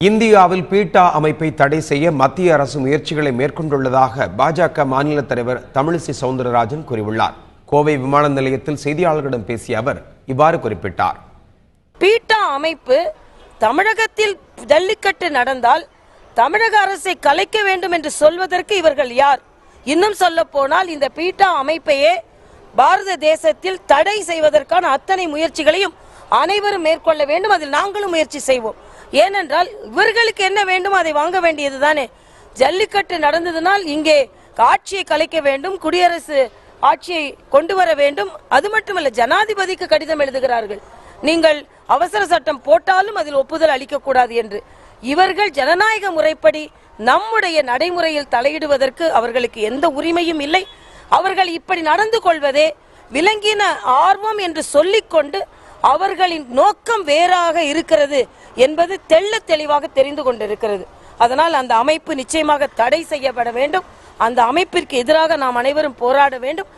இந்தியாவில் பீட்டா அமைப்பை தடை செய்ய மத்திய அரசு முயற்சிகளை மேற்கொண்டுள்ளதாக பாஜக மாநில தலைவர் தமிழிசை சவுந்தரராஜன் கூறியுள்ளார். கோவை விமான நிலையத்தில் செய்தியாளர்களிடம் பேசிய அவர் இவ்வாறு குறிப்பிட்டார். பீட்டா அமைப்பு தமிழகத்தில் ஜல்லிக்கட்டு நடந்தால் தமிழக அரசை கலைக்க வேண்டும் என்று சொல்வதற்கு இவர்கள் யார்? இன்னும் சொல்ல போனால் இந்த பீட்டா அமைப்பையே பாரத தேசத்தில் தடை செய்வதற்கான அத்தனை முயற்சிகளையும் அனைவரும் மேற்கொள்ள வேண்டும். அதில் நாங்களும் முயற்சி செய்வோம். ஏனென்றால் இவர்களுக்கு என்ன வேண்டுமோ அதை வாங்க வேண்டியது தானே. ஜல்லிக்கட்டு நடந்ததனால் இங்கே ஆட்சியை கலைக்க வேண்டும், குடியரசு ஆட்சியை கொண்டு வர வேண்டும். அது மட்டுமல்ல, ஜனாதிபதிக்கு கடிதம் எழுதுகிறார்கள், நீங்கள் அவசர சட்டம் போட்டாலும் அதில் ஒப்புதல் அளிக்கக்கூடாது என்று. இவர்கள் ஜனநாயக முறைப்படி நம்முடைய நடைமுறையில் தலையிடுவதற்கு அவர்களுக்கு எந்த உரிமையும் இல்லை. அவர்கள் இப்படி நடந்து கொள்வதே விலங்கின ஆர்வம் என்று சொல்லிக்கொண்டு அவர்களின் நோக்கம் வேறாக இருக்கிறது என்பது தெள்ள தெளிவாக தெரிந்து கொண்டிருக்கிறது. அதனால் அந்த அமைப்பு நிச்சயமாக தடை செய்யப்பட வேண்டும். அந்த அமைப்பிற்கு எதிராக நாம் அனைவரும் போராட வேண்டும்.